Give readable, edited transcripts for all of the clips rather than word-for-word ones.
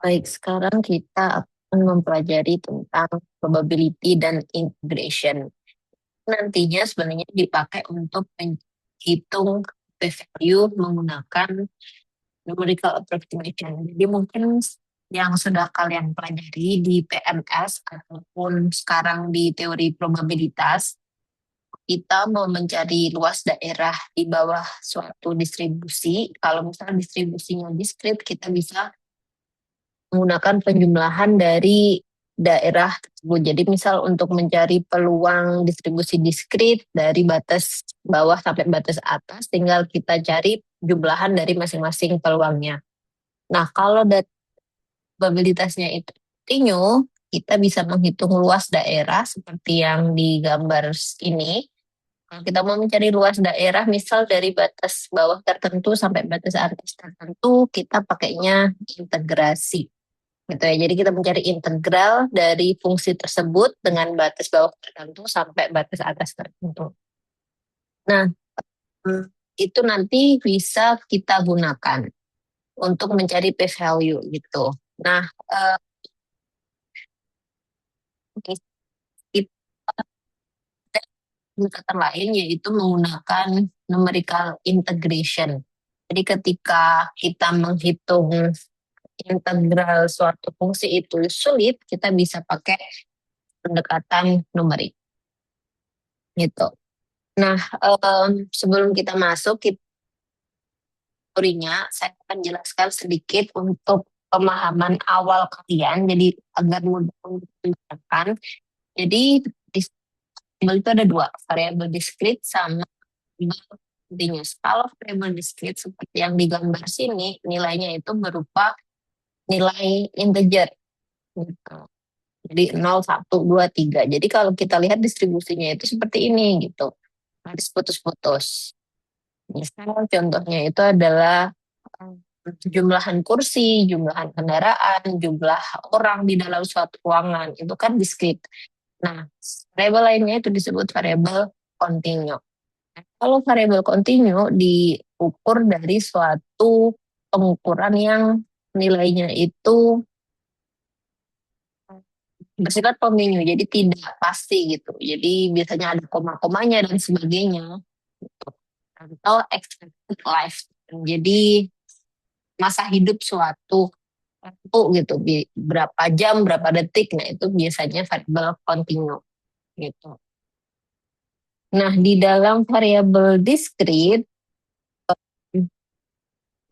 Baik, sekarang kita akan mempelajari tentang probability dan integration. Nantinya sebenarnya dipakai untuk menghitung p-value menggunakan numerical approximation. Jadi mungkin yang sudah kalian pelajari di PMS ataupun sekarang di teori probabilitas, kita mau mencari luas daerah di bawah suatu distribusi. Kalau misalnya distribusinya diskrit, kita bisa menggunakan penjumlahan dari daerah tersebut. Jadi misal untuk mencari peluang distribusi diskrit dari batas bawah sampai batas atas, tinggal kita cari jumlahan dari masing-masing peluangnya. Nah, kalau probabilitasnya itu kontinu, kita bisa menghitung luas daerah seperti yang digambar ini. Kalau kita mau mencari luas daerah, misal dari batas bawah tertentu sampai batas atas tertentu, kita pakainya integrasi gitu ya. Jadi kita mencari integral dari fungsi tersebut dengan batas bawah tertentu sampai batas atas tertentu. Nah, hmm, itu nanti bisa kita gunakan untuk mencari p-value gitu. Nah, kita pendekatan lain yaitu menggunakan numerical integration. Jadi ketika kita menghitung integral suatu fungsi itu sulit, kita bisa pakai pendekatan numerik gitu. Nah, sebelum kita masuk ke teorinya, saya akan jelaskan sedikit untuk pemahaman awal kalian, jadi agar mudah untuk dijelaskan. Jadi, di variabel itu ada dua, variabel diskrit sama variabel continuous. Kalau variabel diskrit seperti yang digambar sini, nilainya itu berupa nilai integer. Gitu. Jadi 0, 1, 2, 3. Jadi kalau kita lihat distribusinya itu seperti ini gitu. Harus putus-putus. Misal contohnya itu adalah jumlahan kursi, jumlahan kendaraan, jumlah orang di dalam suatu ruangan. Itu kan diskrit. Nah, variabel lainnya itu disebut variabel kontinu. Kalau variabel kontinu diukur dari suatu pengukuran yang nilainya itu bersifat kontinu, jadi tidak pasti gitu. Jadi biasanya ada koma-komanya dan sebagainya. Gitu. Atau expected life. Jadi masa hidup suatu waktu gitu, berapa jam, berapa detik, nah itu biasanya variabel kontinu gitu. Nah, di dalam variabel diskrit,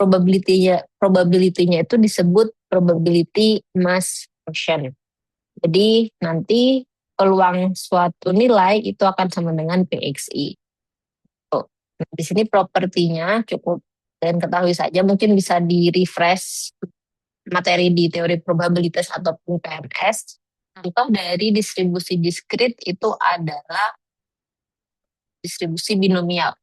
probability-nya itu disebut probability mass function. Jadi nanti peluang suatu nilai itu akan sama dengan PXI. Tuh. Nah, di sini propertinya cukup dan ketahui saja, mungkin bisa di-refresh materi di teori probabilitas ataupun PMS. Contoh dari distribusi diskrit itu adalah distribusi binomial.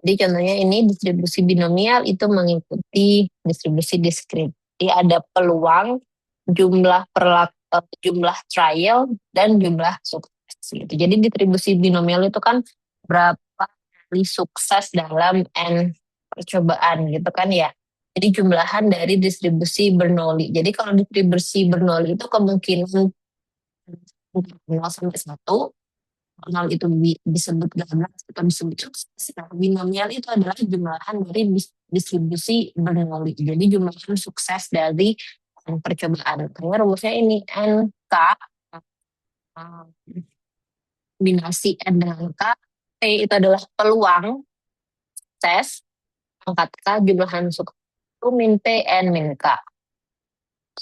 Jadi contohnya ini distribusi binomial itu mengikuti distribusi diskrit. Jadi ada peluang, jumlah trial dan jumlah sukses gitu. Jadi distribusi binomial itu kan berapa kali sukses dalam n percobaan gitu kan ya. Jadi jumlahan dari distribusi Bernoulli. Jadi kalau distribusi Bernoulli itu kemungkinan 0 sampai 1, nol itu disebut gagal atau disebut sukses. Nah, binomial itu adalah jumlahan dari distribusi Bernoulli. Jadi jumlahan sukses dari percobaan. Karena rumusnya ini NK kombinasi N dengan K. P itu adalah peluang sukses. Angkat K jumlahan sukses itu min P N min K.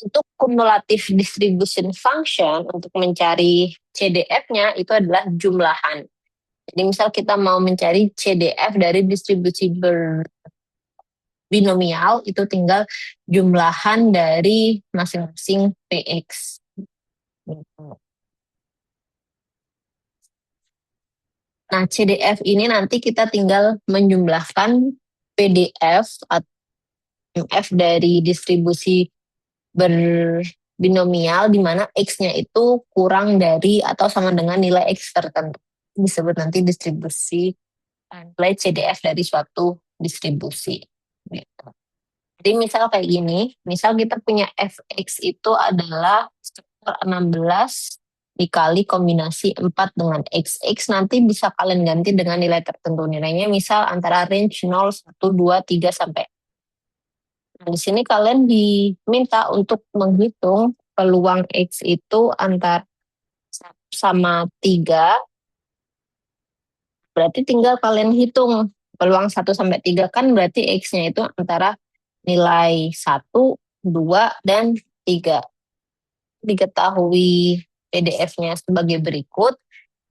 Untuk cumulative distribution function untuk mencari CDF-nya itu adalah jumlahan. Jadi misal kita mau mencari CDF dari distribusi binomial, itu tinggal jumlahan dari masing-masing PX. Nah, CDF ini nanti kita tinggal menjumlahkan PDF atau MF dari distribusi binomial di mana X-nya itu kurang dari atau sama dengan nilai X tertentu. Disebut nanti distribusi nilai CDF dari suatu distribusi. Gitu. Jadi misal kayak gini, misal kita punya fx itu adalah sekitar 16 dikali kombinasi 4 dengan x nanti bisa kalian ganti dengan nilai tertentu. Nilainya misal antara range 0, 1, 2, 3, sampai. Nah, di sini kalian diminta untuk menghitung peluang x itu antara 1 sama 3. Berarti tinggal kalian hitung peluang 1 sampai 3 kan berarti x-nya itu antara nilai 1, 2, dan 3. Diketahui PDF-nya sebagai berikut.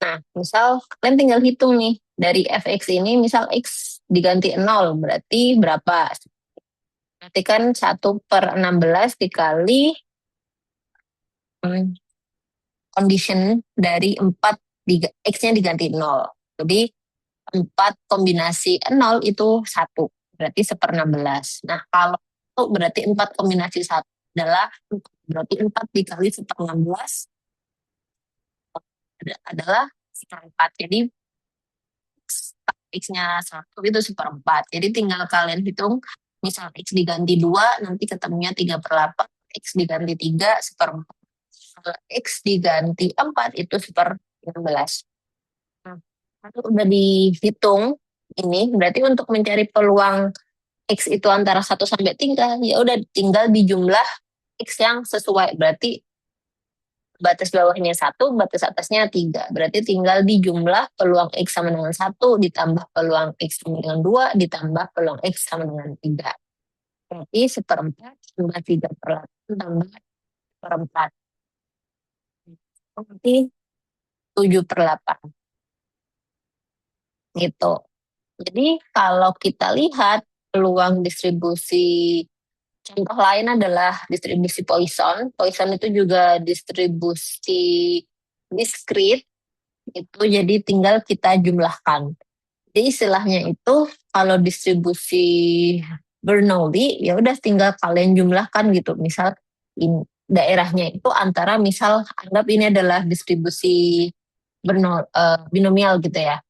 Nah, misal kalian tinggal hitung nih, dari fx ini misal x diganti 0, berarti berapa? Berarti kan 1/16 dikali hmm, condition dari 4, x-nya diganti 0. Jadi 4 kombinasi 0 itu 1, berarti 1/16. Nah, kalau itu berarti 4 kombinasi 1 adalah, berarti 4 dikali 1/16 adalah 1/4. Jadi X-nya 1 itu 1/4. Jadi tinggal kalian hitung, misal X diganti 2, nanti ketemunya 3/8. X diganti 3, 1/4. Kalau X diganti 4, itu 1/16. Nah, kalau udah dihitung, ini berarti untuk mencari peluang X itu antara 1 sampai 3, ya udah tinggal dijumlah X yang sesuai. Berarti batas bawahnya 1, batas atasnya 3. Berarti tinggal dijumlah peluang X sama dengan 1, ditambah peluang X sama dengan 2, ditambah peluang X sama dengan 3. Berarti 1/4 tambah 3/8 tambah 1/4. Berarti 7/8. Gitu. Jadi kalau kita lihat peluang distribusi, contoh lain adalah distribusi Poisson. Poisson itu juga distribusi diskrit. Itu jadi tinggal kita jumlahkan. Jadi istilahnya itu kalau distribusi Bernoulli ya udah tinggal kalian jumlahkan gitu. Misal daerahnya itu antara, misal anggap ini adalah distribusi binomial gitu ya.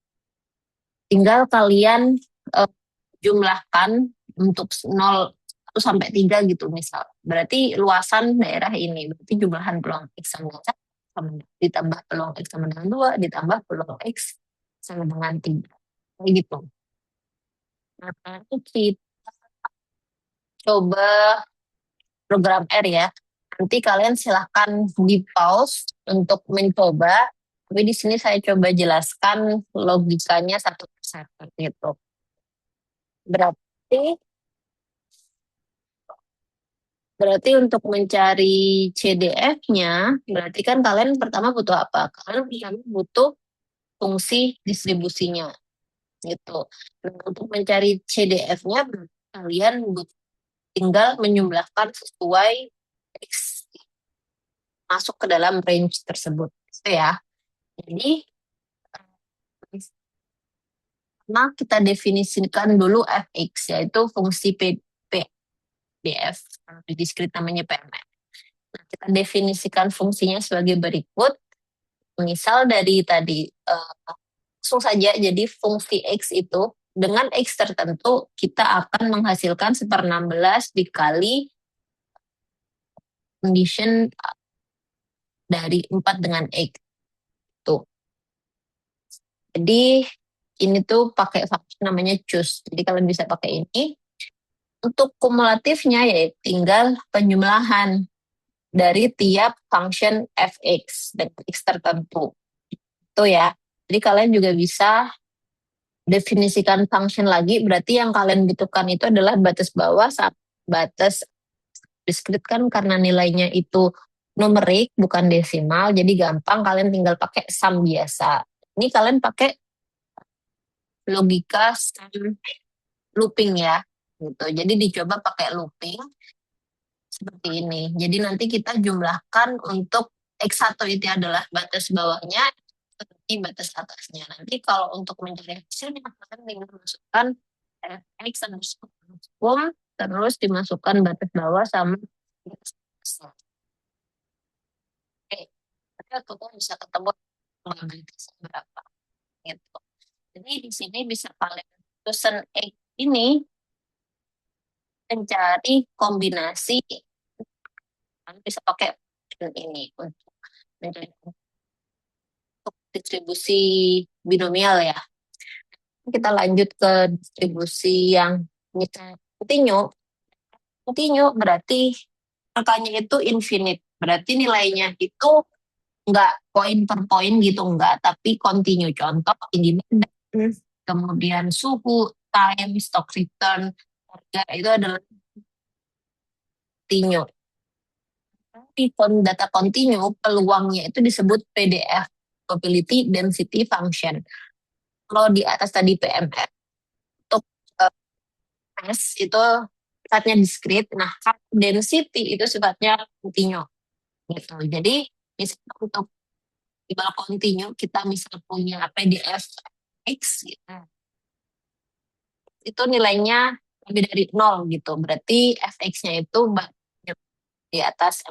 Tinggal kalian uh, jumlahkan untuk 0, 1 sampai 3 gitu misal. Berarti luasan daerah ini, berarti jumlahan peluang X sama dengan 1, ditambah peluang X sama dengan 2, ditambah peluang X sama dengan 3. Kayak gitu. Nah, nanti kita coba program R ya. Nanti kalian silahkan di pause untuk mencoba. Tapi di sini saya coba jelaskan logikanya satu persatu gitu. Berarti Berarti untuk mencari CDF-nya, berarti kan kalian pertama butuh apa? Kalian pertama butuh fungsi distribusinya, gitu. Nah, untuk mencari CDF-nya, kalian tinggal menyumlahkan sesuai X masuk ke dalam range tersebut, gitu ya. Jadi, nah kita definisikan dulu fx, yaitu fungsi PDF, di diskrit namanya PMN. Nah, kita definisikan fungsinya sebagai berikut. Misal dari tadi, langsung saja, jadi fungsi X itu dengan X tertentu kita akan menghasilkan 1/16 dikali condition dari 4 dengan X. Tuh. Jadi ini tuh pakai function namanya choose. Jadi kalian bisa pakai ini. Untuk kumulatifnya ya tinggal penjumlahan dari tiap function fx dan x tertentu. Itu ya. Jadi kalian juga bisa definisikan function lagi, berarti yang kalian butuhkan itu adalah batas bawah sama batas diskrit, kan karena nilainya itu numerik bukan desimal, jadi gampang kalian tinggal pakai sum biasa. Ini kalian pakai logika sum looping ya, gitu. Jadi dicoba pakai looping seperti ini. Jadi nanti kita jumlahkan untuk X1 itu adalah batas bawahnya, seperti batas atasnya. Nanti kalau untuk mencari hasilnya, kalian tinggal masukkan X underscore terus dimasukkan batas bawah sama batas atasnya. Oke, jadi aku bisa ketemu probabilitasnya berapa gitu. Jadi di sini bisa kalian pesan X ini mencari kombinasi, bisa pakai ini untuk mencari distribusi binomial ya. Kita lanjut ke distribusi yang misalnya continue. Continue berarti angkanya itu infinite. Berarti nilainya itu nggak poin per poin gitu, nggak. Tapi continue. Contoh, tinggi badan, kemudian suhu, time, stock return, harga, itu adalah continue. Di data continue, peluangnya itu disebut PDF, probability density function. Kalau di atas tadi PMR, untuk S itu sifatnya discrete, nah density itu sifatnya continue. Gitu. Jadi, misalnya untuk table continue, kita misal punya PDF X, gitu. Itu nilainya lebih dari 0 gitu. Berarti fx-nya itu di atas.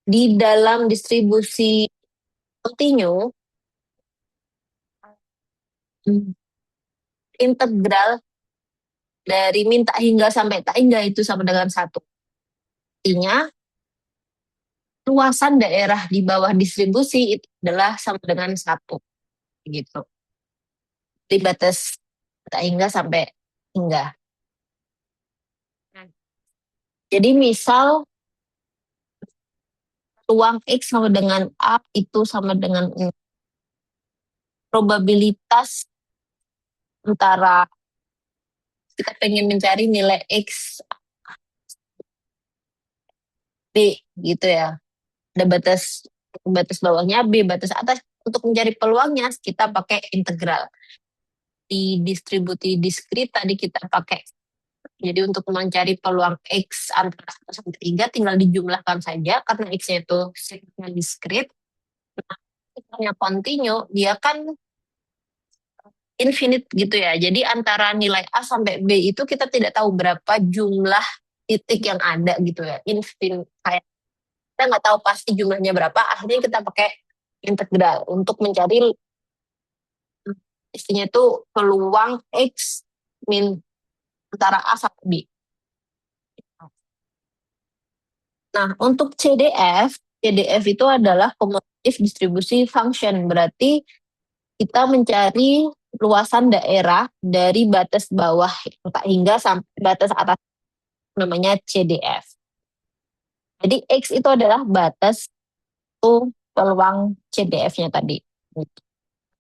Di dalam distribusi continue, integral dari minta hingga sampai tak hingga itu sama dengan satu. Artinya, luasan daerah di bawah distribusi itu adalah sama dengan satu. Gitu. Di batas tak hingga sampai hingga. Jadi misal ruang X sama dengan A itu sama dengan probabilitas antara kita pengen mencari nilai X B gitu ya. Ada batas batas bawahnya B, batas atas. Untuk mencari peluangnya kita pakai integral. Di distribusi diskrit tadi kita pakai. Jadi untuk mencari peluang X antara 1 sampai 3 tinggal dijumlahkan saja karena X-nya itu sifatnya diskrit. Nah, continue, dia kan infinite gitu ya. Jadi antara nilai A sampai B itu kita tidak tahu berapa jumlah titik yang ada gitu ya. Infinite. Kayak kita nggak tahu pasti jumlahnya berapa. Akhirnya kita pakai integral untuk mencari istinya itu peluang X min antara A sampai B. Nah, untuk CDF itu adalah cumulative distribusi function. Berarti kita mencari luasan daerah dari batas bawah tak hingga sampai batas atas, namanya CDF. Jadi X itu adalah batas itu peluang CDF-nya tadi.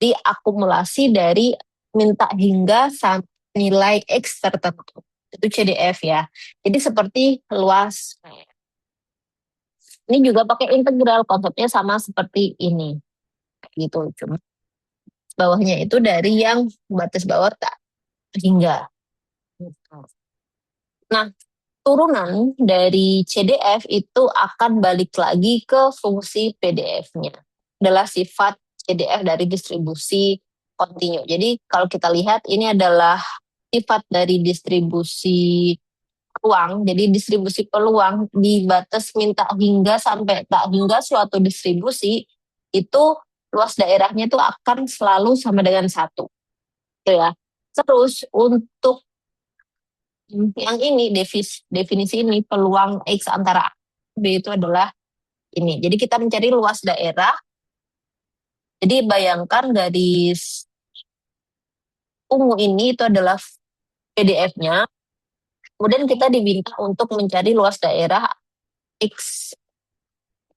Jadi akumulasi dari minta hingga sampai nilai X tertentu. Itu CDF ya. Jadi seperti luas. Ini juga pakai integral, konsepnya sama seperti ini. Gitu. Cuma bawahnya itu dari yang batas bawah tak hingga. Nah, turunan dari CDF itu akan balik lagi ke fungsi PDF-nya. Adalah sifat CDF dari distribusi kontinu. Jadi kalau kita lihat ini adalah sifat dari distribusi peluang. Jadi distribusi peluang di batas minta hingga sampai tak hingga suatu distribusi itu luas daerahnya itu akan selalu sama dengan satu. Gitu ya. Terus untuk yang ini definisi ini peluang X antara A dan B itu adalah ini. Jadi kita mencari luas daerah. Jadi bayangkan garis ungu ini itu adalah PDF-nya. Kemudian kita diminta untuk mencari luas daerah X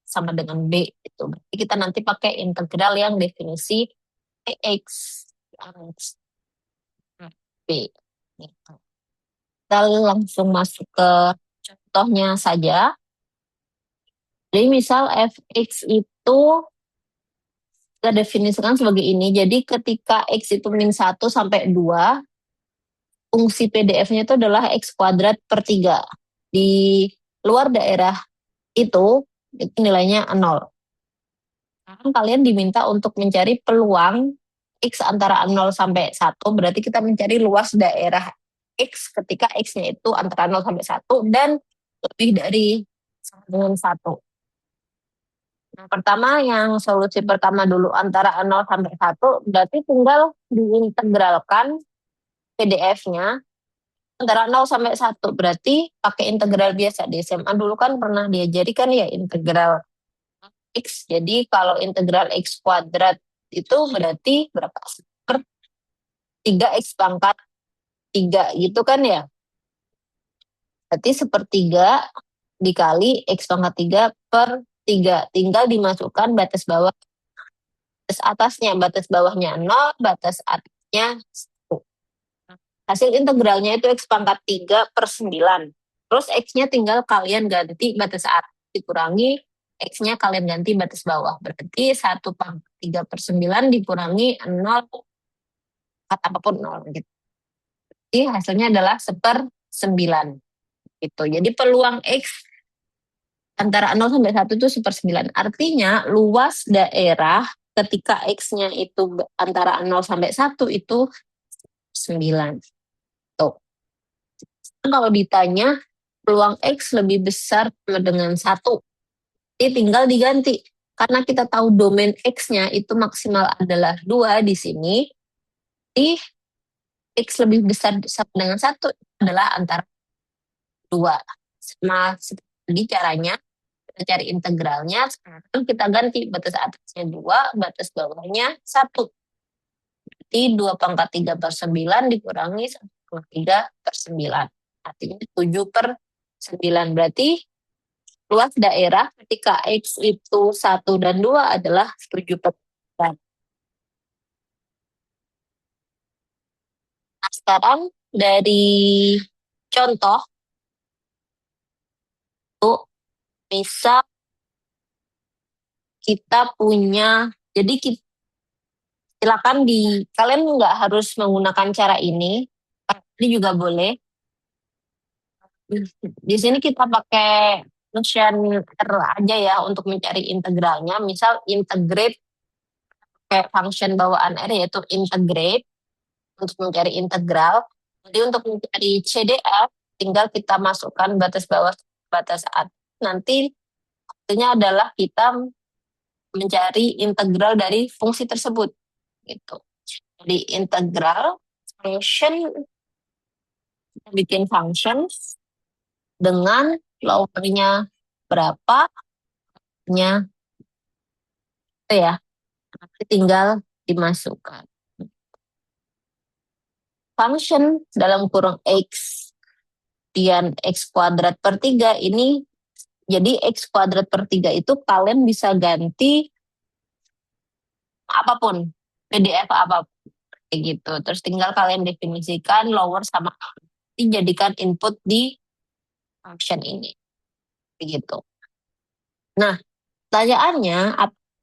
sama dengan B itu. Berarti kita nanti pakai integral yang definisi X B. Kita langsung masuk ke contohnya saja. Jadi misal fx itu kita definisikan sebagai ini. Jadi ketika x itu min 1 sampai 2, fungsi PDF-nya itu adalah x kuadrat per 3. Di luar daerah itu nilainya 0. Nah, kalian diminta untuk mencari peluang x antara 0 sampai 1, berarti kita mencari luas daerah x ketika x-nya itu antara 0 sampai 1 dan lebih dari dengan 1. Yang pertama, yang solusi pertama dulu antara 0 sampai 1, berarti tinggal diintegralkan PDF-nya antara 0 sampai 1 berarti pakai integral biasa. Di SMA dulu kan pernah diajari kan ya integral X. Jadi kalau integral X kuadrat itu berarti berapa? Per 3 X pangkat 3 gitu kan ya. Berarti sepertiga dikali X pangkat 3 per 3. Tinggal dimasukkan batas bawah, batas atasnya, batas bawahnya 0, batas atasnya 1. Hasil integralnya itu X pangkat 3 per 9. Terus X-nya tinggal kalian ganti batas atas dikurangi X-nya kalian ganti batas bawah. Berarti 1 pangkat 3 per 9 dikurangi 0 kata apapun 0 gitu. Jadi hasilnya adalah 1/9 gitu. Jadi peluang X antara 0 sampai 1 itu 1/9. Artinya luas daerah ketika X-nya itu antara 0 sampai 1 itu 9. Tuh. Kalau ditanya peluang X lebih besar dengan 1, jadi tinggal diganti. Karena kita tahu domain X-nya itu maksimal adalah 2 di sini, di X lebih besar sama dengan 1 adalah antara 2. Sama lagi caranya, kita cari integralnya, sekarang kita ganti batas atasnya 2, batas bawahnya 1. Berarti 2 pangkat 3 per 9 dikurangi 1 pangkat 3 per 9. Artinya 7 per 9. Berarti luas daerah ketika X itu 1 dan 2 adalah 7 per 9. Nah, sekarang dari contoh, tuh, misal kita punya, jadi silakan kalian nggak harus menggunakan cara ini juga boleh. Di sini kita pakai function R aja ya untuk mencari integralnya. Misal integrate kayak function bawaan R yaitu integrate untuk mencari integral. Jadi untuk mencari CDF tinggal kita masukkan batas bawah batas atas. Nanti artinya adalah kita mencari integral dari fungsi tersebut gitu. Jadi integral function, kita bikin function dengan lowernya berapa nya itu ya, nanti tinggal dimasukkan function dalam kurung X dan X kuadrat per 3 ini. Jadi X kuadrat per 3 itu kalian bisa ganti apapun, PDF apapun kayak gitu. Terus tinggal kalian definisikan lower sama dijadikan input di function ini begitu. Nah, pertanyaannya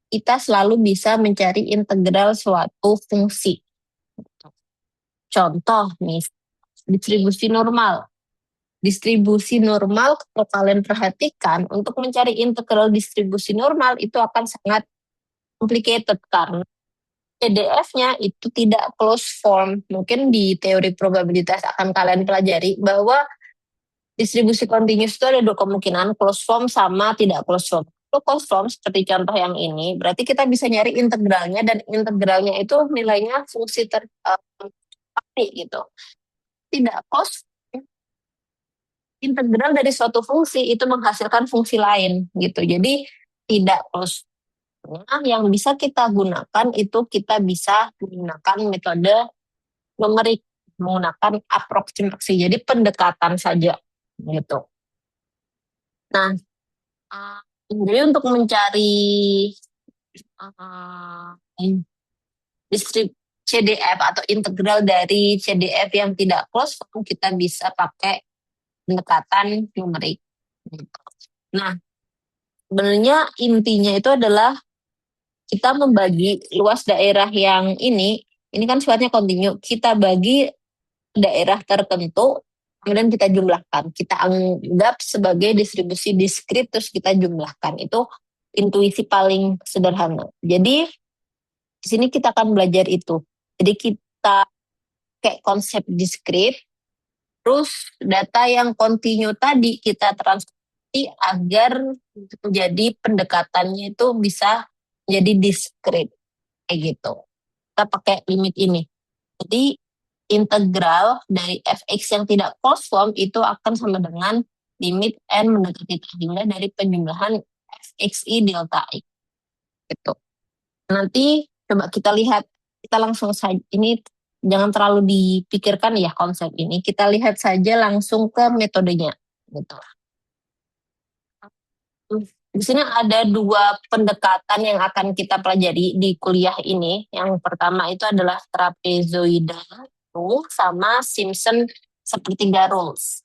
kita selalu bisa mencari integral suatu fungsi. Contoh nih, distribusi normal. Distribusi normal kalau kalian perhatikan untuk mencari integral distribusi normal itu akan sangat complicated karena PDF-nya itu tidak closed form. Mungkin di teori probabilitas akan kalian pelajari bahwa distribusi continuous itu ada dua kemungkinan, closed form sama tidak closed form. Kalau closed form seperti contoh yang ini, berarti kita bisa nyari integralnya dan integralnya itu nilainya fungsi pasti gitu. Tidak closed, integral dari suatu fungsi itu menghasilkan fungsi lain gitu. Jadi tidak closed. Nah, yang bisa kita gunakan itu kita bisa menggunakan metode numerik, menggunakan aproksimasi. Jadi pendekatan saja gitu. Nah, jadi untuk mencari distrib CDF atau integral dari CDF yang tidak closed form, kita bisa pakai pendekatan numerik. Nah, sebenarnya intinya itu adalah kita membagi luas daerah yang ini kan sifatnya kontinu, kita bagi daerah tertentu, kemudian kita jumlahkan. Kita anggap sebagai distribusi diskrit, terus kita jumlahkan. Itu intuisi paling sederhana. Jadi, di sini kita akan belajar itu. Jadi, kita kayak konsep diskrit, terus data yang kontinu tadi kita transformasi agar menjadi pendekatannya itu bisa jadi diskrit. Kayak gitu. Kita pakai limit ini. Jadi, integral dari fx yang tidak closed form itu akan sama dengan limit n mendekati terhingga dari penjumlahan fxi delta x gitu. Nanti coba kita lihat, kita langsung saja, ini jangan terlalu dipikirkan ya konsep ini, kita lihat saja langsung ke metodenya gitu. Di sini ada dua pendekatan yang akan kita pelajari di kuliah ini. Yang pertama itu adalah trapezoidal rule sama Simpson sepertiga rules.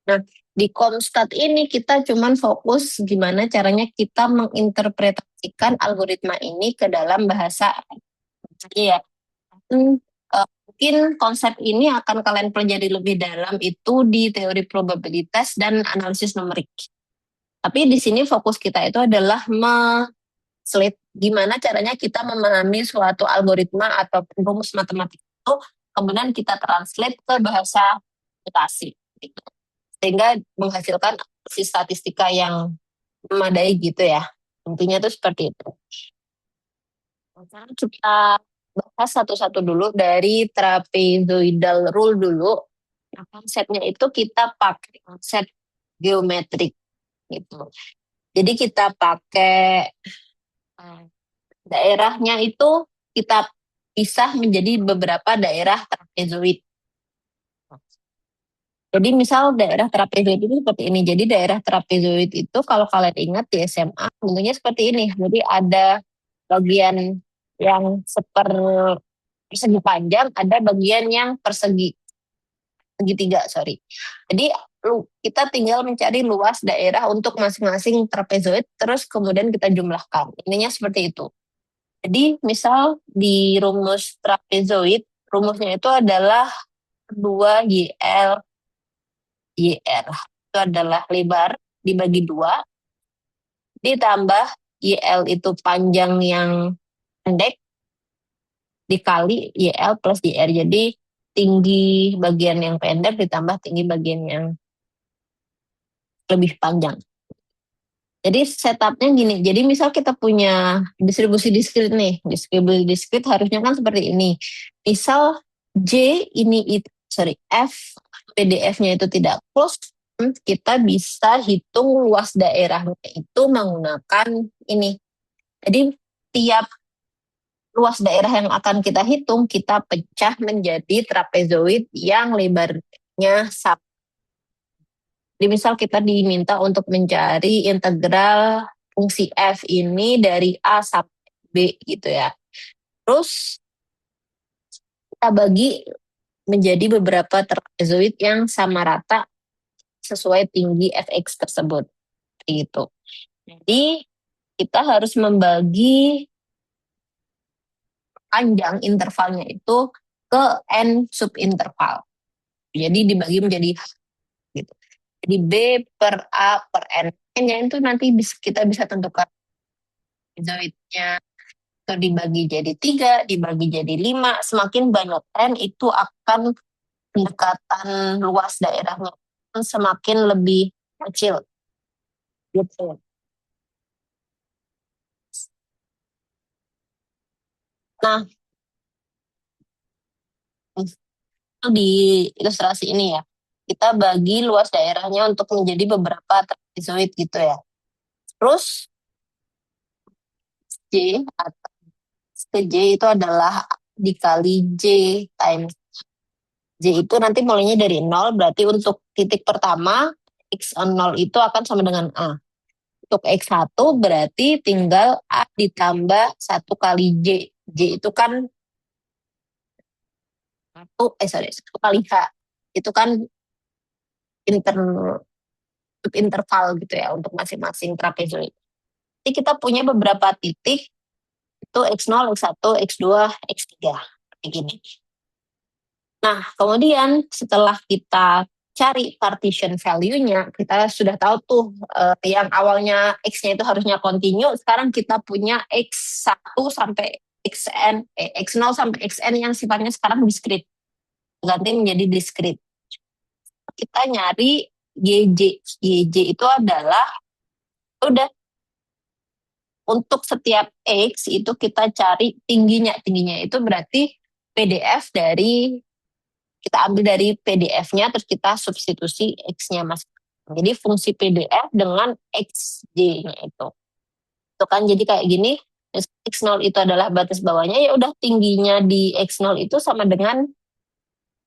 Nah, di Comstat ini kita cuman fokus gimana caranya kita menginterpretasikan algoritma ini ke dalam bahasa. Jadi ya, mungkin konsep ini akan kalian pelajari lebih dalam itu di teori probabilitas dan analisis numerik. Tapi di sini fokus kita itu adalah gimana caranya kita memahami suatu algoritma atau rumus matematik itu, kemudian kita translate ke bahasa komputasi. Gitu. Sehingga menghasilkan statistika yang memadai gitu ya. Intinya tuh seperti itu. Sekarang kita bahas satu-satu dulu dari trapezoidal rule dulu. Nah, konsepnya itu kita pakai konsep geometrik gitu. Jadi kita pakai daerahnya itu kita pisah menjadi beberapa daerah trapezoid. Jadi misal daerah trapezoid itu seperti ini. Jadi daerah trapezoid itu kalau kalian ingat di SMA bentuknya seperti ini. Jadi ada bagian yang persegi panjang, ada bagian yang segitiga, sorry. Jadi kita tinggal mencari luas daerah untuk masing-masing trapezoid, terus kemudian kita jumlahkan. Ininya seperti itu. Jadi misal di rumus trapezoid, rumusnya itu adalah 2YL YR. Itu adalah lebar dibagi 2, ditambah YL itu panjang yang pendek, dikali YL plus YR. Jadi tinggi bagian yang pendek ditambah tinggi bagian yang lebih panjang. Jadi setupnya gini, jadi misal kita punya distribusi diskrit nih, distribusi diskrit harusnya kan seperti ini. Misal F PDF-nya itu tidak close, kita bisa hitung luas daerahnya itu menggunakan ini. Jadi tiap luas daerah yang akan kita hitung, kita pecah menjadi trapezoid yang lebarnya sama. Jadi misal kita diminta untuk mencari integral fungsi f ini dari A sampai B gitu ya. Terus kita bagi menjadi beberapa trapezoid yang sama rata sesuai tinggi fx tersebut. Gitu. Jadi kita harus membagi panjang intervalnya itu ke n subinterval. Jadi dibagi menjadi gitu. Jadi B per A per N. N-nya itu nanti kita bisa tentukan zoidnya itu dibagi jadi 3, dibagi jadi 5. Semakin banyak N itu akan pendekatan luas daerahnya semakin lebih kecil. Gitu. Nah, di ilustrasi ini ya, kita bagi luas daerahnya untuk menjadi beberapa trapezoid gitu ya. Terus J atau J itu adalah dikali J times J itu nanti mulainya dari 0, berarti untuk titik pertama X0 itu akan sama dengan A. Untuk X1 berarti tinggal A ditambah 1 kali J. J itu kan 1 kali H. Itu kan interval gitu ya untuk masing-masing trapezoid. Jadi kita punya beberapa titik itu X0, X1, X2, X3 kayak gini. Nah, kemudian setelah kita cari partition value-nya, kita sudah tahu tuh yang awalnya X-nya itu harusnya continue, sekarang kita punya X1 sampai X0 sampai Xn yang sifatnya sekarang discrete. Ganti menjadi discrete. Kita nyari YJ. YJ itu adalah, udah, untuk setiap X itu kita cari tingginya. Tingginya itu berarti PDF dari, kita ambil dari PDF-nya, terus kita substitusi X-nya mas. Jadi fungsi PDF dengan XJ-nya itu. Itu kan jadi kayak gini, X0 itu adalah batas bawahnya, ya udah tingginya di X0 itu sama dengan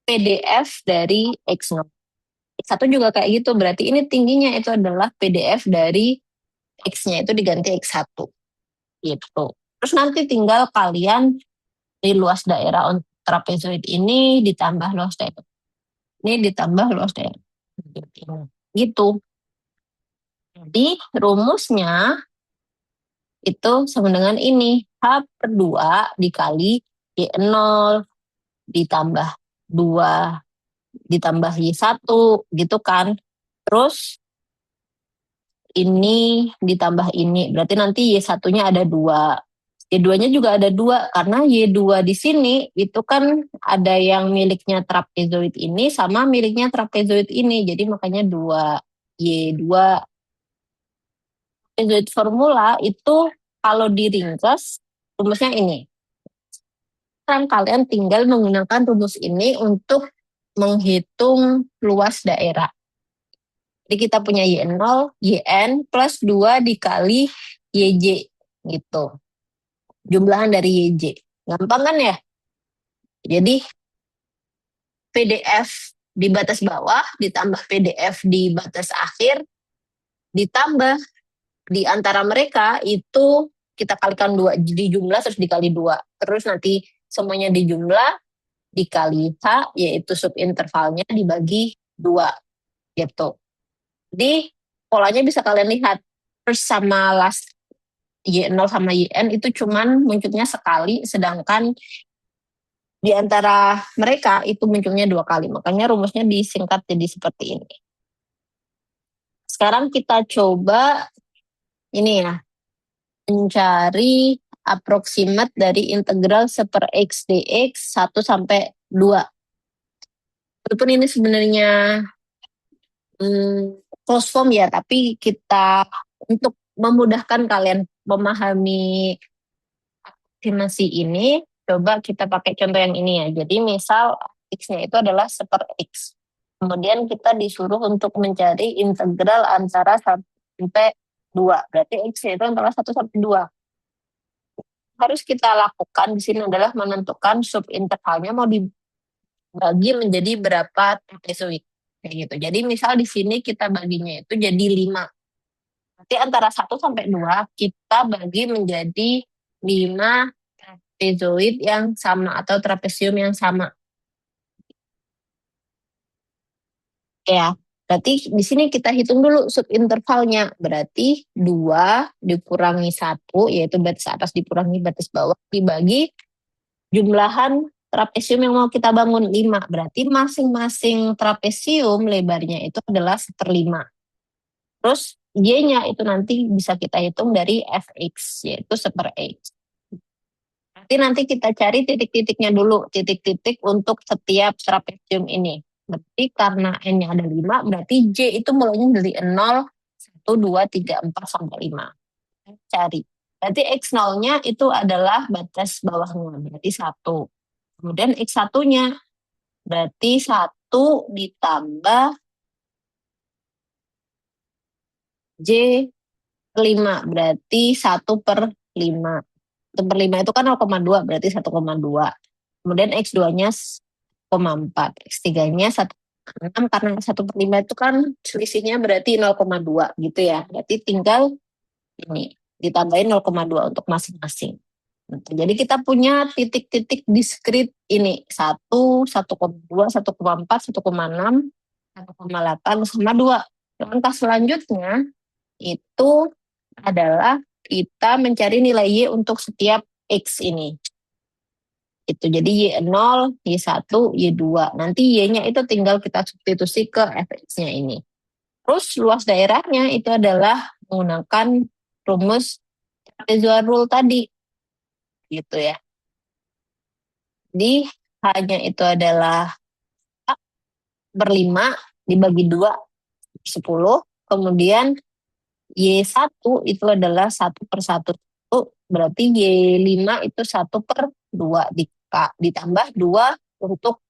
PDF dari X0. X1 juga kayak gitu, berarti ini tingginya itu adalah PDF dari X-nya itu diganti X1. Gitu. Terus nanti tinggal kalian di luas daerah trapezoid ini ditambah luas daerah ini ditambah luas daerah gitu. Jadi rumusnya itu sama dengan ini, H/2 dikali Y0 ditambah 2 ditambah Y1 gitu kan. Terus ini ditambah ini, berarti nanti Y1-nya ada 2. Y2-nya juga ada 2, karena Y2 di sini itu kan ada yang miliknya trapezoid ini sama miliknya trapezoid ini, jadi makanya 2. Y2 trapezoid formula itu kalau diringkas rumusnya ini. Kan kalian tinggal menggunakan rumus ini untuk menghitung luas daerah. Jadi kita punya Y0, YN plus 2 dikali YJ gitu. Jumlahan dari YJ. Gampang kan ya? Jadi PDF di batas bawah ditambah PDF di batas akhir ditambah di antara mereka itu kita kalikan 2. Jadi jumlah terus dikali 2. Terus nanti semuanya dijumlah dikali H, yaitu subintervalnya dibagi 2 gitu. Jadi polanya bisa kalian lihat. First sama last Y0 sama YN itu cuman munculnya sekali, sedangkan di antara mereka itu munculnya 2 kali. Makanya rumusnya disingkat jadi seperti ini. Sekarang kita coba ini ya, mencari approximate dari integral 1/x dx 1 sampai 2. Walaupun ini sebenarnya close form ya, tapi kita untuk memudahkan kalian memahami approximasi ini, coba kita pakai contoh yang ini ya. Jadi misal X-nya itu adalah 1/x. Kemudian kita disuruh untuk mencari integral antara 1 sampai 2. Berarti X-nya itu antara 1 sampai 2. Harus kita lakukan di sini adalah menentukan subintervalnya mau dibagi menjadi berapa trapezoid. Kayak gitu. Jadi misal di sini kita baginya itu jadi 5. Nanti antara 1 sampai 2 kita bagi menjadi 5 trapezoid yang sama atau trapesium yang sama. Ya, berarti di sini kita hitung dulu subintervalnya. Berarti 2 dikurangi 1, yaitu batas atas dikurangi batas bawah, dibagi jumlahan trapesium yang mau kita bangun 5. Berarti masing-masing trapesium lebarnya itu adalah 1/5. Terus Y-nya itu nanti bisa kita hitung dari Fx, yaitu 1/x. Nanti kita cari titik-titiknya dulu, titik-titik untuk setiap trapesium ini. Berarti karena N-nya ada 5, berarti J itu mulainya dari 0, 1, 2, 3, 4, sampai 5. Cari. Berarti X0-nya itu adalah batas bawahnya, berarti 1. Kemudian X1-nya, berarti 1 ditambah J5, berarti 1/5. 1/5 itu kan 0,2, berarti 1,2. Kemudian X2-nya 0,4. X3-nya 1,6, karena 1/5 itu kan selisihnya berarti 0,2 gitu ya. Berarti tinggal ini ditambahin 0,2 untuk masing-masing. Jadi kita punya titik-titik diskrit ini 1, 1,2, 1,4, 1,6, 1,8, sama 2. Langkah selanjutnya itu adalah kita mencari nilai Y untuk setiap X ini. Itu jadi Y0, Y1, Y2. Nanti Y-nya itu tinggal kita substitusi ke Fx-nya ini. Terus luas daerahnya itu adalah menggunakan rumus trapezoid rule tadi. Gitu ya. Jadi hanya itu adalah A/5 dibagi 2, 10. Kemudian Y1 itu adalah 1/1. Berarti Y5 itu 1/2 ditambah 2 untuk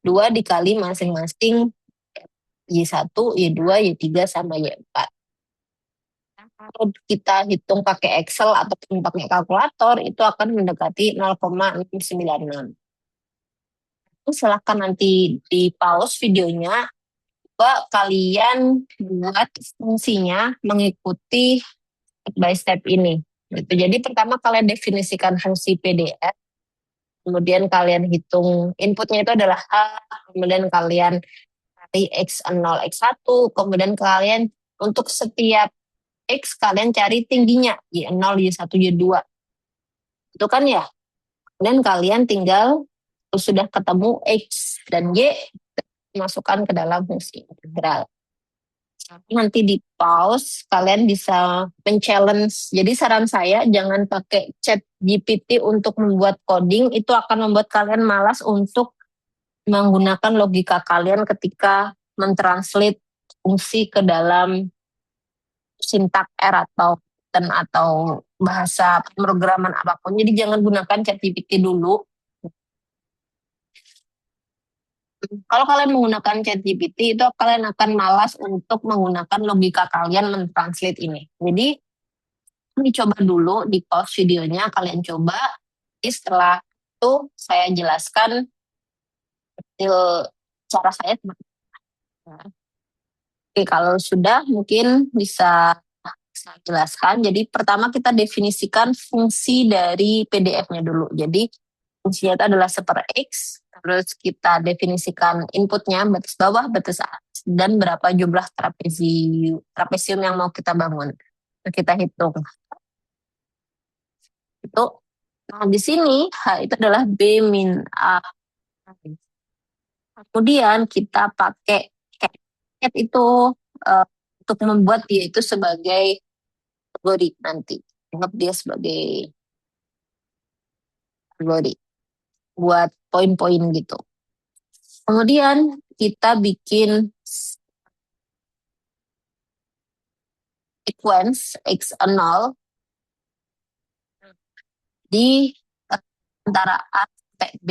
2 dikali masing-masing Y1, Y2, Y3 sama Y4. Kalau kita hitung pakai Excel ataupun pakai kalkulator, itu akan mendekati 0,696. Silahkan nanti di pause videonya, coba kalian buat fungsinya mengikuti step by step ini. Gitu. Jadi pertama kalian definisikan fungsi PDF, kemudian kalian hitung inputnya itu adalah H, kemudian kalian cari X0, X1, kemudian kalian untuk setiap X kalian cari tingginya, Y0, Y1, Y2. Itu kan ya. Dan kalian tinggal sudah ketemu X dan Y, masukkan ke dalam fungsi integral. Nanti di pause, kalian bisa men-challenge. Jadi saran saya jangan pakai chat GPT untuk membuat coding, itu akan membuat kalian malas untuk menggunakan logika kalian ketika mentranslate fungsi ke dalam sintak R atau bahasa pemrograman apapun. Jadi jangan gunakan ChatGPT dulu. Kalau kalian menggunakan ChatGPT itu kalian akan malas untuk menggunakan logika kalian mentranslate ini. Jadi dicoba dulu di pause videonya, kalian coba. Jadi setelah itu saya jelaskan detail cara saya. Oke, kalau sudah mungkin bisa saya jelaskan. Jadi pertama kita definisikan fungsi dari PDF-nya dulu. Jadi fungsinya itu adalah seper X, terus kita definisikan inputnya, batas bawah, batas atas, dan berapa jumlah trapesium yang mau kita bangun. Kita hitung. Itu. Nah, di sini H itu adalah B min A. Kemudian kita pakai cat itu untuk membuat dia itu sebagai kategori nanti. Anggap dia sebagai kategori. Buat poin-poin gitu. Kemudian kita bikin sequence X0 di antara A sampai B,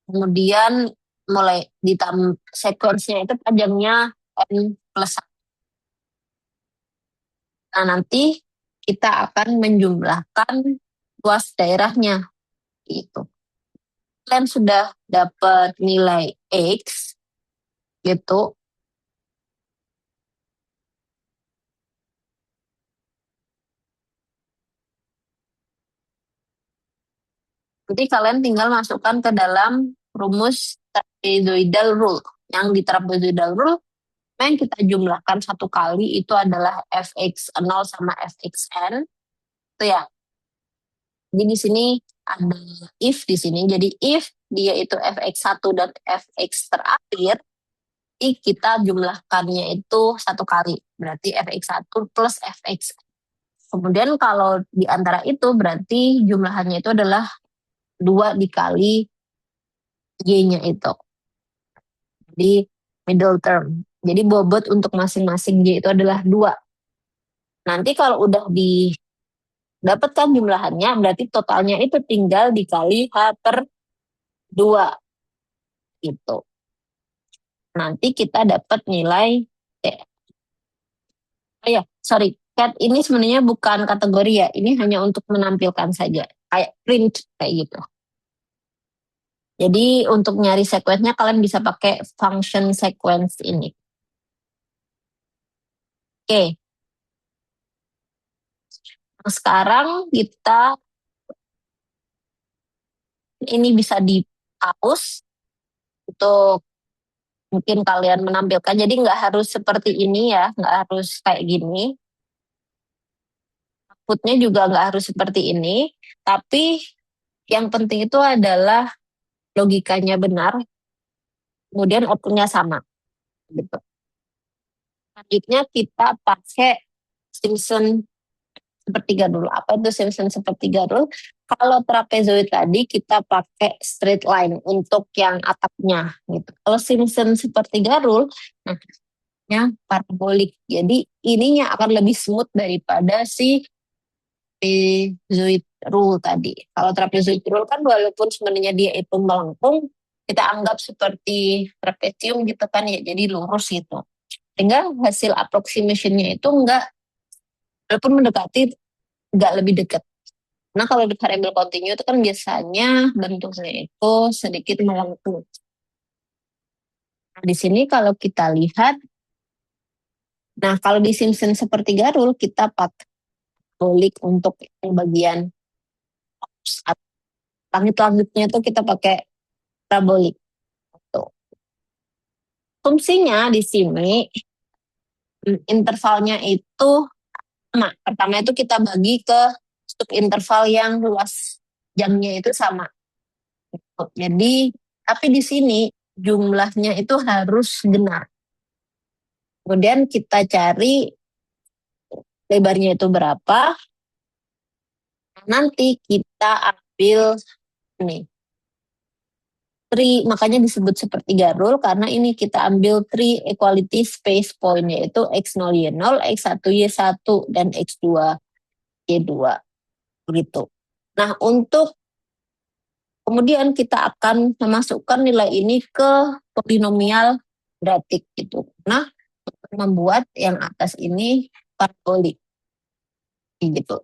kemudian mulai ditambah sequence-nya itu panjangnya N plus 1. Nah, nanti kita akan menjumlahkan luas daerahnya. Gitu. Kalian sudah dapat nilai X, gitu. Nanti kalian tinggal masukkan ke dalam rumus trapezoidal rule. Yang di trapezoidal rule, yang kita jumlahkan satu kali itu adalah fx0 sama fxn. Itu ya. Jadi di sini ada if di sini. Jadi if dia itu fx1 dan fx terakhir, kita jumlahkannya itu satu kali. Berarti fx1 plus fx. Kemudian kalau di antara itu berarti jumlahannya itu adalah 2 dikali Y-nya itu. Jadi middle term. Jadi bobot untuk masing-masing Y itu adalah 2. Nanti kalau udah didapatkan jumlahannya, berarti totalnya itu tinggal dikali H per 2. Gitu. Nanti kita dapat nilai cat ini sebenarnya bukan kategori ya. Ini hanya untuk menampilkan saja. Kayak print kayak gitu. Jadi untuk nyari sequence-nya kalian bisa pakai function sequence ini. Oke. Nah, sekarang kita ini bisa di pause untuk mungkin kalian menampilkan. Jadi nggak harus seperti ini ya, nggak harus kayak gini. Outputnya juga nggak harus seperti ini. Tapi yang penting itu adalah logikanya benar, kemudian outputnya sama. Gitu. Selanjutnya kita pakai Simpson sepertiga dulu. Apa itu Simpson sepertiga rule? Kalau trapezoid tadi kita pakai straight line untuk yang atapnya gitu. Kalau Simpson sepertiga rule, nah yang parabolik. Jadi ininya akan lebih smooth daripada si trapezoid rule tadi. Kalau trapezoid rule kan walaupun sebenarnya dia itu melengkung, kita anggap seperti trapesium gitu kan ya, jadi lurus gitu. Sehingga hasil approximation-nya itu enggak, walaupun mendekati, enggak lebih dekat. Nah kalau di variable continue itu kan biasanya bentuknya itu sedikit melengkung. Nah, di sini kalau kita lihat, nah kalau di Simpson sepertiga rule kita pakai bolik untuk yang bagian langit-langitnya itu kita pakai parabolik. Tuh. Fungsinya di sini intervalnya itu sama. Pertama itu kita bagi ke subinterval yang luas jamnya itu sama. Jadi tapi di sini jumlahnya itu harus genap. Kemudian kita cari lebarnya itu berapa. Nanti kita ambil nih makanya disebut sepertiga rule karena ini kita ambil three equality space point yaitu X0 Y0, X1 Y1 dan X2 Y2 begitu. Nah, untuk kemudian kita akan memasukkan nilai ini ke polinomial kuadratik gitu. Nah, membuat yang atas ini parabolik gitu.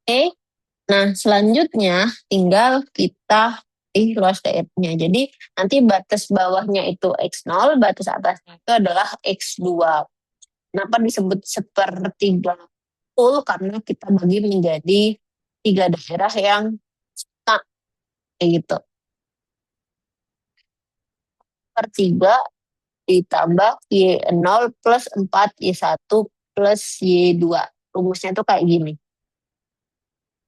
Oke. Nah, selanjutnya tinggal kita luas daerahnya. Jadi nanti batas bawahnya itu X0, batas atasnya itu adalah X2. Kenapa disebut sepertiga full? Karena kita bagi menjadi 3 daerah yang sama, kayak gitu. Per 3 ditambah Y0 plus 4 Y1 plus Y2. Rumusnya itu kayak gini.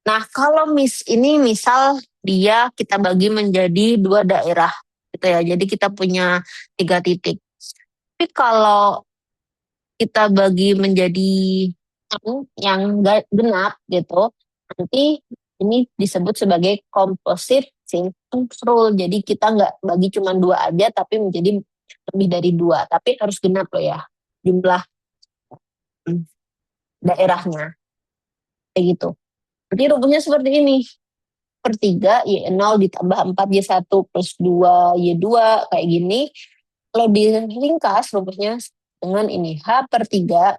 Nah, kalau ini misal dia kita bagi menjadi 2 daerah gitu ya. Jadi kita punya 3 titik. Tapi kalau kita bagi menjadi yang genap gitu, nanti ini disebut sebagai composite Simpson rule. Jadi kita nggak bagi cuma 2 aja, tapi menjadi lebih dari 2. Tapi harus genap loh ya, jumlah daerahnya. Kayak gitu. Jadi rumusnya seperti ini. Per 3 Y0 ditambah 4 Y1 plus 2 Y2 kayak gini. Kalau diringkas rumusnya dengan ini H/3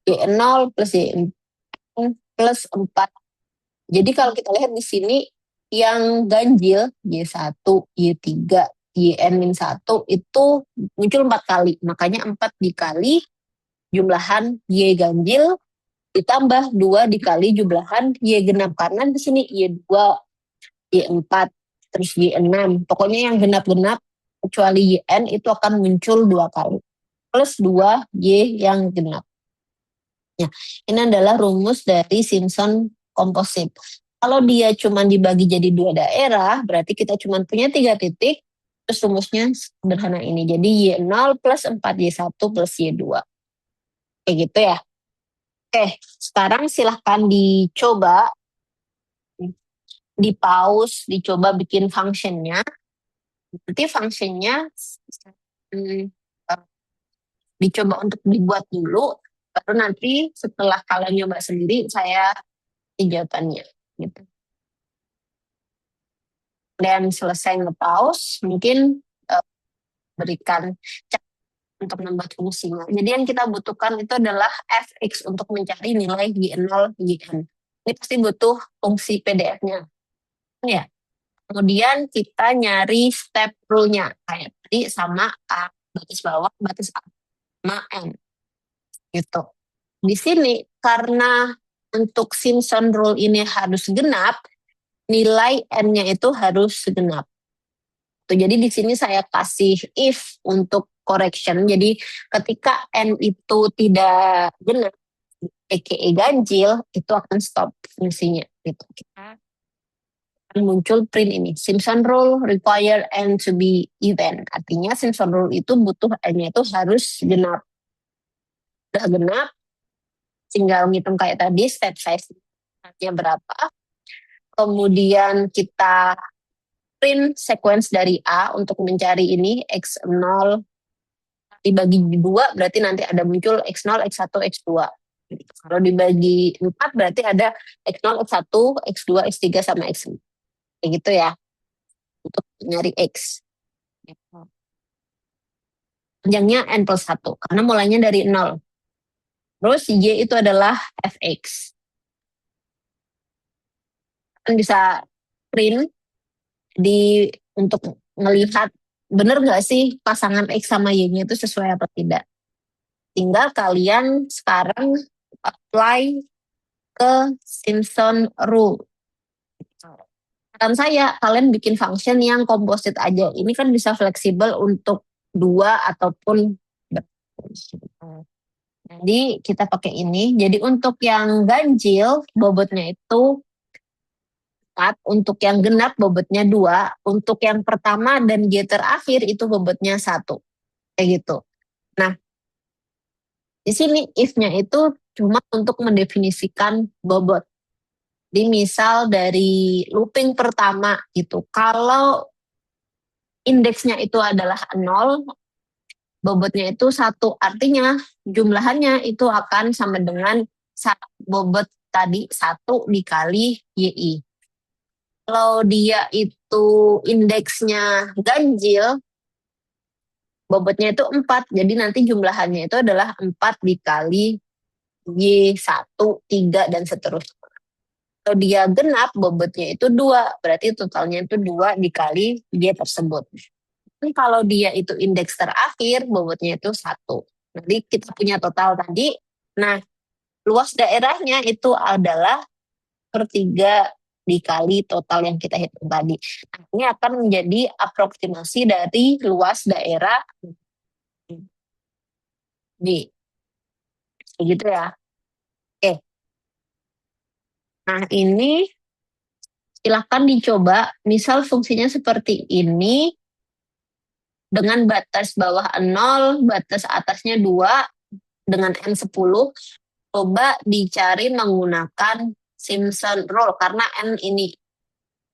Y0 plus Y4 plus 4. Jadi kalau kita lihat di sini yang ganjil Y1, Y3, YN-1 itu muncul 4 kali. Makanya 4 dikali jumlahan Y ganjil ditambah 2 dikali jumlahan Y genap. Karena di sini Y2, Y4, terus Y6. Pokoknya yang genap-genap kecuali YN itu akan muncul 2 kali. Plus 2 Y yang genap. Ya, ini adalah rumus dari Simpson composite. Kalau dia cuma dibagi jadi 2 daerah, berarti kita cuma punya 3 titik, terus rumusnya sederhana ini. Jadi Y0 plus 4Y1 plus Y2. Kayak gitu ya. Oke, sekarang silahkan dicoba, di pause, dicoba bikin functionnya. Nanti functionnya dicoba untuk dibuat dulu, baru nanti setelah kalian nyoba sendiri, saya jawabannya gitu. Dan selesai nge-pause, mungkin berikan cek untuk membuat fungsinya. Jadi yang kita butuhkan itu adalah fx untuk mencari nilai y0, yn. Ini pasti butuh fungsi PDF-nya. Ya. Kemudian kita nyari step rule-nya. Kayak tadi sama A, batas bawah, batas A, sama N. Gitu. Di sini karena untuk Simpson rule ini harus genap, nilai N-nya itu harus genap. Jadi di sini saya kasih if untuk correction. Jadi ketika N itu tidak genap, aka ganjil, itu akan stop fungsinya. Gitu. Kita akan muncul print ini. Simpson rule require N to be even. Artinya Simpson rule itu butuh N-nya itu harus genap. Sudah genap, tinggal ngitung kayak tadi step size-nya berapa. Kemudian kita print sequence dari A untuk mencari ini X0 dibagi 2 berarti nanti ada muncul X0, X1, X2. Kalau dibagi 4 berarti ada X0, X1, X2, X3 sama X5. Kayak gitu ya, untuk nyari X. Panjangnya N plus 1, karena mulainya dari 0. Terus Y itu adalah Fx. Kan bisa print untuk melihat bener nggak sih pasangan X sama Y-nya itu sesuai apa tidak. Tinggal kalian sekarang apply ke Simpson rule. Saran saya, kalian bikin function yang composite aja. Ini kan bisa fleksibel untuk dua ataupun. Jadi kita pakai ini. Jadi untuk yang ganjil, bobotnya itu 4. Untuk yang genap, bobotnya 2. Untuk yang pertama dan G terakhir, itu bobotnya 1. Kayak gitu. Nah, di sini if-nya itu cuma untuk mendefinisikan bobot. Di misal dari looping pertama gitu, kalau indeksnya itu adalah 0, bobotnya itu 1. Artinya jumlahannya itu akan sama dengan bobot tadi 1 dikali YI. Kalau dia itu indeksnya ganjil, bobotnya itu 4. Jadi nanti jumlahannya itu adalah 4 dikali Y1, 3, dan seterusnya. Kalau dia genap, bobotnya itu 2. Berarti totalnya itu 2 dikali Y tersebut. Dan kalau dia itu indeks terakhir, bobotnya itu 1. Jadi kita punya total tadi. Nah, luas daerahnya itu adalah per 3 dikali total yang kita hitung tadi. Nah, ini akan menjadi aproksimasi dari luas daerah B. Gitu ya. Oke. Nah, ini silahkan dicoba. Misal fungsinya seperti ini, dengan batas bawah 0, batas atasnya 2, dengan N10, coba dicari menggunakan Simpson rule. Karena N ini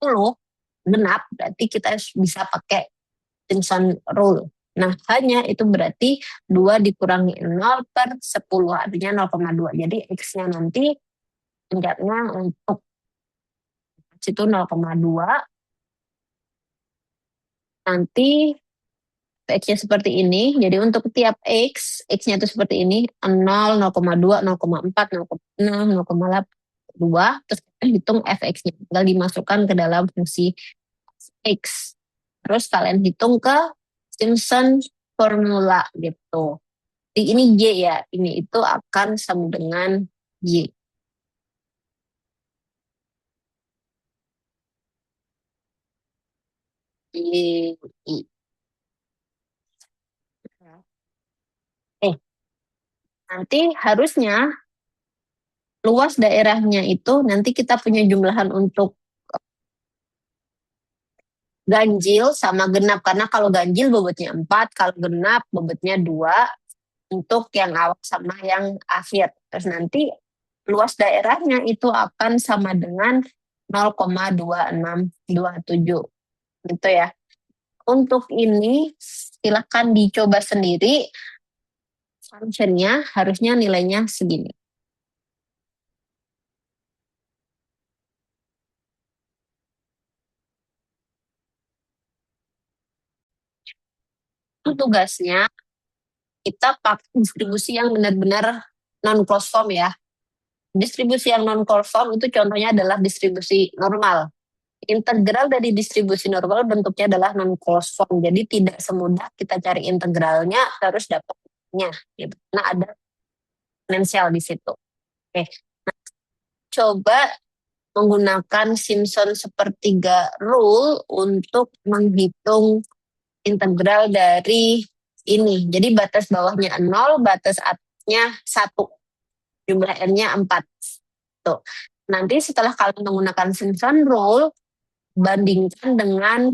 10, genap, berarti kita bisa pakai Simpson rule. Nah, hanya itu berarti 2 dikurangi 0 per 10, artinya 0,2. Jadi X-nya nanti tingkatnya untuk situ 0,2. Nanti X-nya seperti ini. Jadi untuk tiap X, X-nya itu seperti ini. 0, 0,2, 0,4, 0,6, 0,2. Terus kita hitung Fx-nya. Tinggal dimasukkan ke dalam fungsi X. Terus kalian hitung ke Simpson formula gitu. Jadi ini Y ya. Ini itu akan sama dengan Y. Y. I. Nanti harusnya luas daerahnya itu nanti kita punya jumlahan untuk ganjil sama genap. Karena kalau ganjil bobotnya 4, kalau genap bobotnya 2 untuk yang awal sama yang akhir. Terus nanti luas daerahnya itu akan sama dengan 0,2627. Gitu ya. Untuk ini silakan dicoba sendiri. Functionnya harusnya nilainya segini. Itu tugasnya kita pakai distribusi yang benar-benar non-closed form ya. Distribusi yang non-closed form itu contohnya adalah distribusi normal. Integral dari distribusi normal bentuknya adalah non-closed form. Jadi tidak semudah kita cari integralnya terus dapatnya. Gitu. Nah, ada eksponensial di situ. Oke. Nah, coba menggunakan Simpson sepertiga rule untuk menghitung integral dari ini. Jadi batas bawahnya 0, batas atasnya 1. Jumlah N-nya 4. Tuh. Nanti setelah kalian menggunakan Simpson rule, bandingkan dengan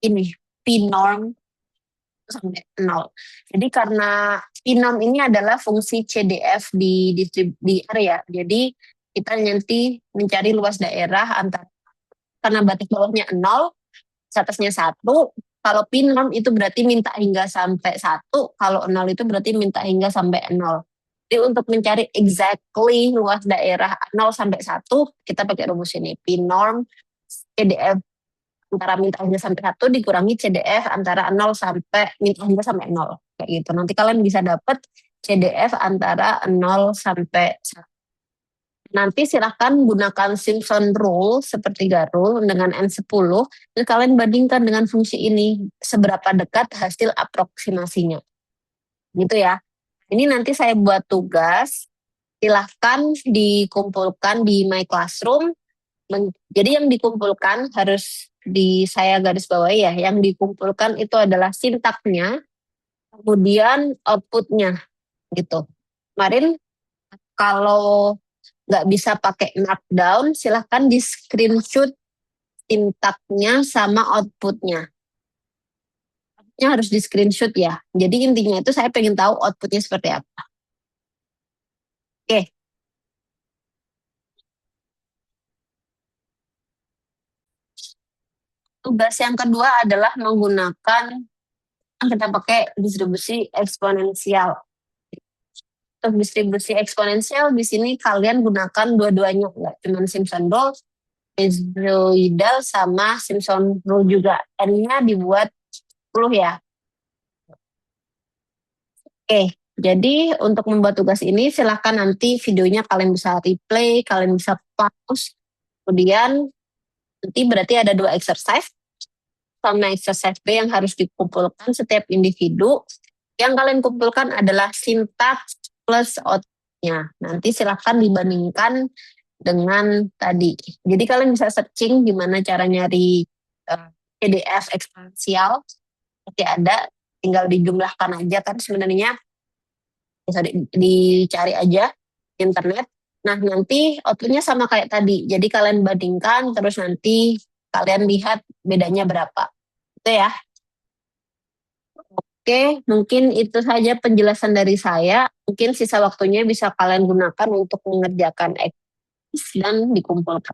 ini, P-norm sampai 0. Jadi karena P-norm ini adalah fungsi CDF di area. Jadi kita nanti mencari luas daerah antara, karena batas bawahnya 0, atasnya 1. Kalau P-norm itu berarti minta hingga sampai 1, kalau 0 itu berarti minta hingga sampai 0. Jadi untuk mencari exactly luas daerah 0 sampai 1, kita pakai rumus ini. P norm CDF antara min tangga sampai 1 dikurangi CDF antara 0 sampai min tangga sampai 0. Kayak gitu. Nanti kalian bisa dapat CDF antara 0 sampai 1. Nanti silahkan gunakan Simpson rule, sepertiga rule dengan N10, dan kalian bandingkan dengan fungsi ini, seberapa dekat hasil aproksimasinya. Gitu ya. Ini nanti saya buat tugas, silahkan dikumpulkan di My Classroom. Jadi yang dikumpulkan harus saya garis bawahi ya, yang dikumpulkan itu adalah sintaknya, kemudian outputnya gitu. Kemarin kalau nggak bisa pakai markdown, silahkan di screenshot sintaknya sama outputnya. Outputnya harus di screenshot ya. Jadi intinya itu saya pengen tahu outputnya seperti apa. Oke. Tugas yang kedua adalah menggunakan, kita pakai distribusi eksponensial. Untuk distribusi eksponensial di sini kalian gunakan dua-duanya, nggak cuma Simpson rule, Israelidal sama Simpson rule juga. N-nya dibuat 10 ya. Oke, jadi untuk membuat tugas ini silahkan nanti videonya kalian bisa replay, kalian bisa pause. Kemudian nanti berarti ada 2 exercise sama exercise B yang harus dikumpulkan setiap individu. Yang kalian kumpulkan adalah sintaks plus outputnya. Nanti silahkan dibandingkan dengan tadi. Jadi kalian bisa searching gimana cara nyari PDF eksponensial. Nanti ada, tinggal dijumlahkan aja kan sebenarnya. Bisa dicari aja di internet. Nah nanti outputnya sama kayak tadi. Jadi kalian bandingkan terus nanti kalian lihat bedanya berapa. Itu ya. Oke, mungkin itu saja penjelasan dari saya. Mungkin sisa waktunya bisa kalian gunakan untuk mengerjakan dan dikumpulkan.